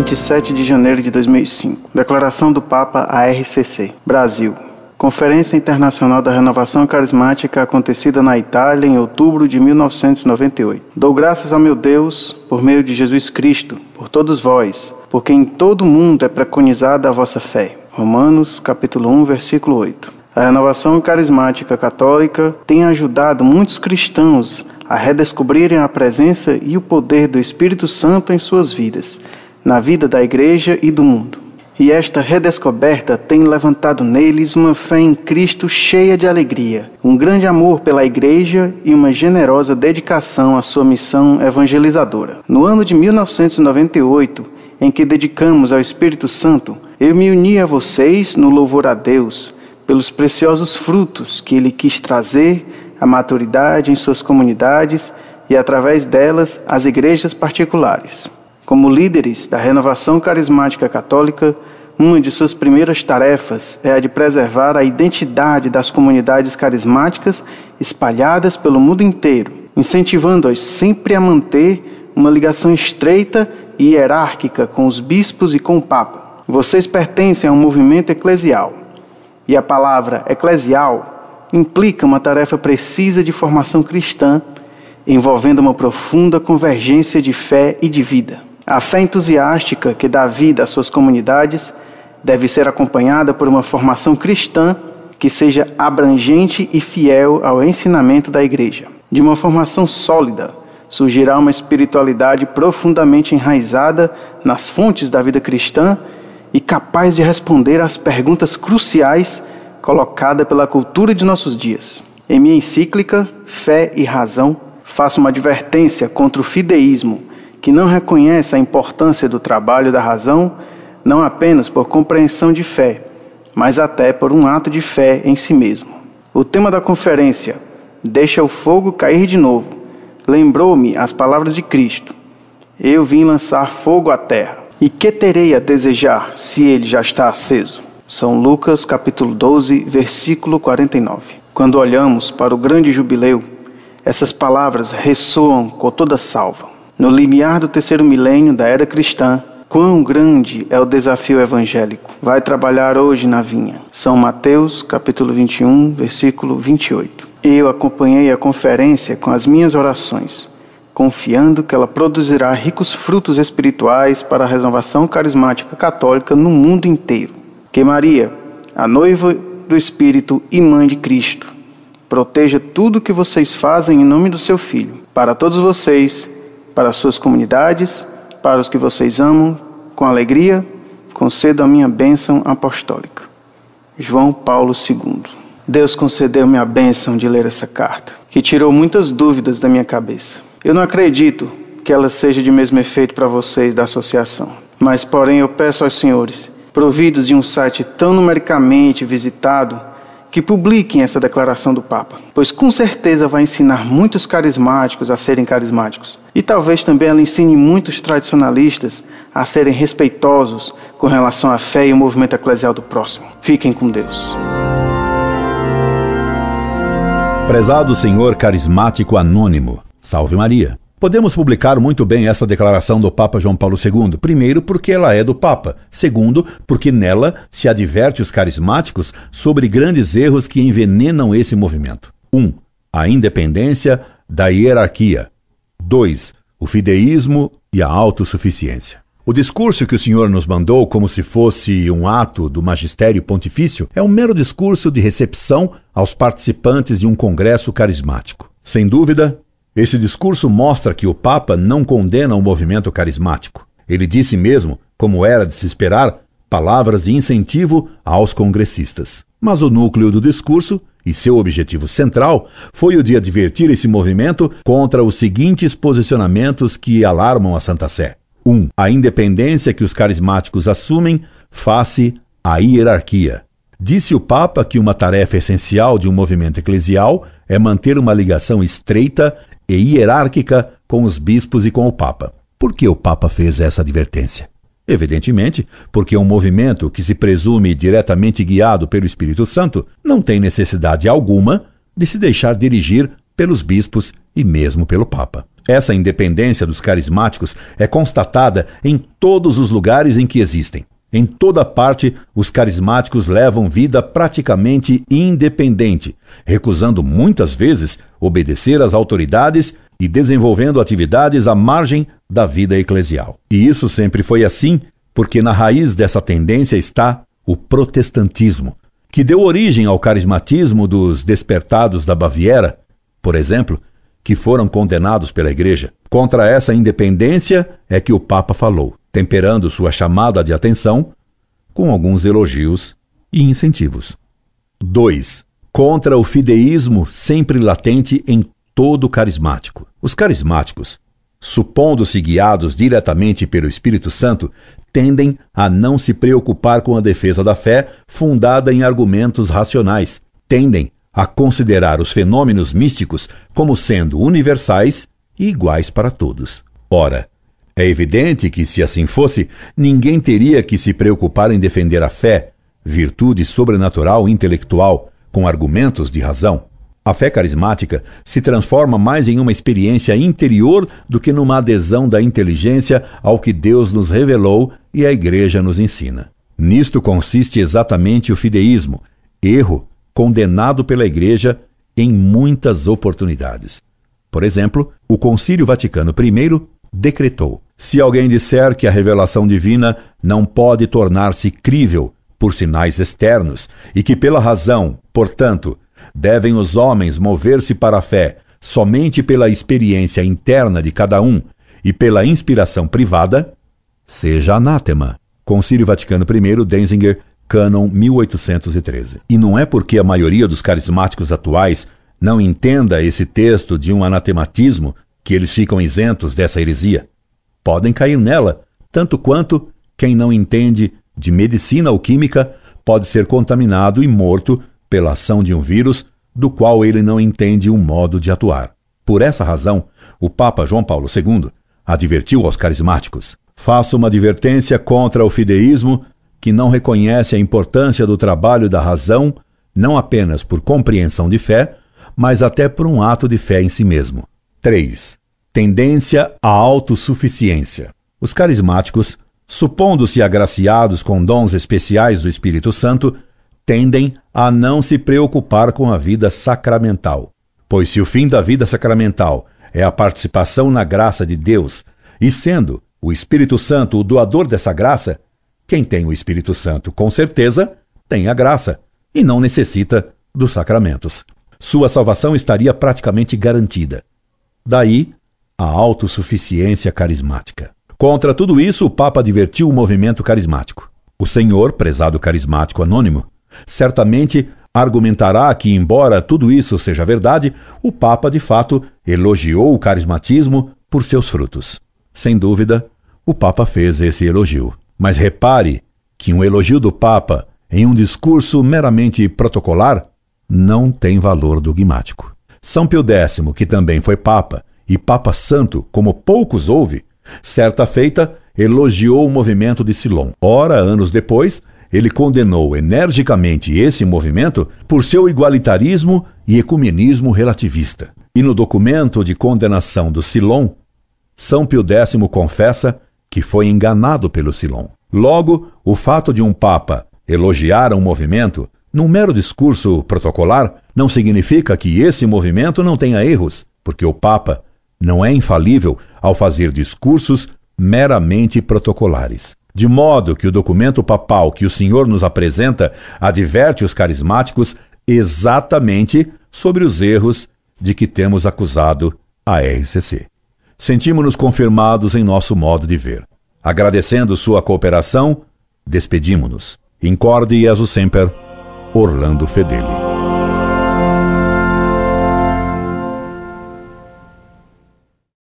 27 de janeiro de 2005. Declaração do Papa à RCC. Brasil. Conferência Internacional da Renovação Carismática acontecida na Itália em outubro de 1998. Dou graças ao meu Deus, por meio de Jesus Cristo, por todos vós, porque em todo o mundo é preconizada a vossa fé. Romanos, capítulo 1, versículo 8. A renovação carismática católica tem ajudado muitos cristãos a redescobrirem a presença e o poder do Espírito Santo em suas vidas, na vida da Igreja e do mundo. E esta redescoberta tem levantado neles uma fé em Cristo cheia de alegria, um grande amor pela Igreja e uma generosa dedicação à sua missão evangelizadora. No ano de 1998, em que dedicamos ao Espírito Santo, eu me uni a vocês no louvor a Deus pelos preciosos frutos que Ele quis trazer à maturidade em suas comunidades e, através delas, às igrejas particulares. Como líderes da renovação carismática católica, uma de suas primeiras tarefas é a de preservar a identidade das comunidades carismáticas espalhadas pelo mundo inteiro, incentivando-as sempre a manter uma ligação estreita e hierárquica com os bispos e com o Papa. Vocês pertencem a um movimento eclesial, e a palavra eclesial implica uma tarefa precisa de formação cristã, envolvendo uma profunda convergência de fé e de vida. A fé entusiástica que dá vida às suas comunidades deve ser acompanhada por uma formação cristã que seja abrangente e fiel ao ensinamento da Igreja. De uma formação sólida, surgirá uma espiritualidade profundamente enraizada nas fontes da vida cristã e capaz de responder às perguntas cruciais colocadas pela cultura de nossos dias. Em minha encíclica, Fé e Razão, faço uma advertência contra o fideísmo, que não reconhece a importância do trabalho da razão, não apenas por compreensão de fé, mas até por um ato de fé em si mesmo. O tema da conferência, Deixa o fogo cair de novo, lembrou-me as palavras de Cristo. Eu vim lançar fogo à terra. E que terei a desejar se ele já está aceso? São Lucas, capítulo 12, versículo 49. Quando olhamos para o grande jubileu, essas palavras ressoam com toda salva. No limiar do terceiro milênio da era cristã, quão grande é o desafio evangélico. Vai trabalhar hoje na vinha. São Mateus, capítulo 21, versículo 28. Eu acompanhei a conferência com as minhas orações, confiando que ela produzirá ricos frutos espirituais para a renovação carismática católica no mundo inteiro. Que Maria, a noiva do Espírito e mãe de Cristo, proteja tudo o que vocês fazem em nome do seu Filho, para todos vocês, para as suas comunidades, para os que vocês amam, com alegria, concedo a minha bênção apostólica. João Paulo II. Deus concedeu-me a bênção de ler essa carta, que tirou muitas dúvidas da minha cabeça. Eu não acredito que ela seja de mesmo efeito para vocês da associação, mas porém eu peço aos senhores, providos de um site tão numericamente visitado, que publiquem essa declaração do Papa, pois com certeza vai ensinar muitos carismáticos a serem carismáticos. E talvez também ela ensine muitos tradicionalistas a serem respeitosos com relação à fé e o movimento eclesial do próximo. Fiquem com Deus. Prezado Senhor Carismático Anônimo, salve Maria. Podemos publicar muito bem essa declaração do Papa João Paulo II, primeiro porque ela é do Papa, segundo porque nela se adverte os carismáticos sobre grandes erros que envenenam esse movimento. 1. A independência da hierarquia. 2. O fideísmo e a autossuficiência. O discurso que o Senhor nos mandou como se fosse um ato do magistério pontifício é um mero discurso de recepção aos participantes de um congresso carismático. Sem dúvida, esse discurso mostra que o Papa não condena o movimento carismático. Ele disse mesmo, como era de se esperar, palavras de incentivo aos congressistas. Mas o núcleo do discurso, e seu objetivo central, foi o de advertir esse movimento contra os seguintes posicionamentos que alarmam a Santa Sé. 1. A independência que os carismáticos assumem face à hierarquia. Disse o Papa que uma tarefa essencial de um movimento eclesial é manter uma ligação estreita e hierárquica com os bispos e com o Papa. Por que o Papa fez essa advertência? Evidentemente, porque um movimento que se presume diretamente guiado pelo Espírito Santo não tem necessidade alguma de se deixar dirigir pelos bispos e mesmo pelo Papa. Essa independência dos carismáticos é constatada em todos os lugares em que existem. Em toda parte, os carismáticos levam vida praticamente independente, recusando muitas vezes obedecer às autoridades e desenvolvendo atividades à margem da vida eclesial. E isso sempre foi assim, porque na raiz dessa tendência está o protestantismo, que deu origem ao carismatismo dos despertados da Baviera, por exemplo, que foram condenados pela Igreja. Contra essa independência é que o Papa falou, temperando sua chamada de atenção com alguns elogios e incentivos. 2. Contra o fideísmo sempre latente em todo carismático. Os carismáticos, supondo-se guiados diretamente pelo Espírito Santo, tendem a não se preocupar com a defesa da fé fundada em argumentos racionais. Tendem a considerar os fenômenos místicos como sendo universais e iguais para todos. Ora, é evidente que, se assim fosse, ninguém teria que se preocupar em defender a fé, virtude sobrenatural e intelectual, com argumentos de razão. A fé carismática se transforma mais em uma experiência interior do que numa adesão da inteligência ao que Deus nos revelou e a Igreja nos ensina. Nisto consiste exatamente o fideísmo, erro condenado pela Igreja em muitas oportunidades. Por exemplo, o Concílio Vaticano I decretou: se alguém disser que a revelação divina não pode tornar-se crível por sinais externos e que pela razão, portanto, devem os homens mover-se para a fé somente pela experiência interna de cada um e pela inspiração privada, seja anátema. Concílio Vaticano I, Denzinger, Cânon 1813. E não é porque a maioria dos carismáticos atuais não entenda esse texto de um anatematismo que eles ficam isentos dessa heresia. Podem cair nela, tanto quanto quem não entende de medicina ou química pode ser contaminado e morto pela ação de um vírus do qual ele não entende o modo de atuar. Por essa razão, o Papa João Paulo II advertiu aos carismáticos: faça uma advertência contra o fideísmo que não reconhece a importância do trabalho da razão, não apenas por compreensão de fé, mas até por um ato de fé em si mesmo. 3. Tendência à autossuficiência. Os carismáticos, supondo-se agraciados com dons especiais do Espírito Santo, tendem a não se preocupar com a vida sacramental. Pois se o fim da vida sacramental é a participação na graça de Deus, e sendo o Espírito Santo o doador dessa graça, quem tem o Espírito Santo, com certeza, tem a graça, e não necessita dos sacramentos. Sua salvação estaria praticamente garantida. Daí, a autossuficiência carismática. Contra tudo isso, o Papa advertiu o movimento carismático. O senhor, prezado carismático anônimo, certamente argumentará que, embora tudo isso seja verdade, o Papa, de fato, elogiou o carismatismo por seus frutos. Sem dúvida, o Papa fez esse elogio. Mas repare que um elogio do Papa em um discurso meramente protocolar não tem valor dogmático. São Pio X, que também foi Papa, e Papa Santo, como poucos houve, certa feita elogiou o movimento de Silon. Ora, anos depois, ele condenou energicamente esse movimento por seu igualitarismo e ecumenismo relativista. E no documento de condenação do Silon, São Pio X confessa que foi enganado pelo Silon. Logo, o fato de um Papa elogiar um movimento num mero discurso protocolar não significa que esse movimento não tenha erros, porque o Papa não é infalível ao fazer discursos meramente protocolares. De modo que o documento papal que o Senhor nos apresenta adverte os carismáticos exatamente sobre os erros de que temos acusado a RCC. Sentimos-nos confirmados em nosso modo de ver. Agradecendo sua cooperação, despedimos-nos. Incorde Jesus Semper, Orlando Fedeli.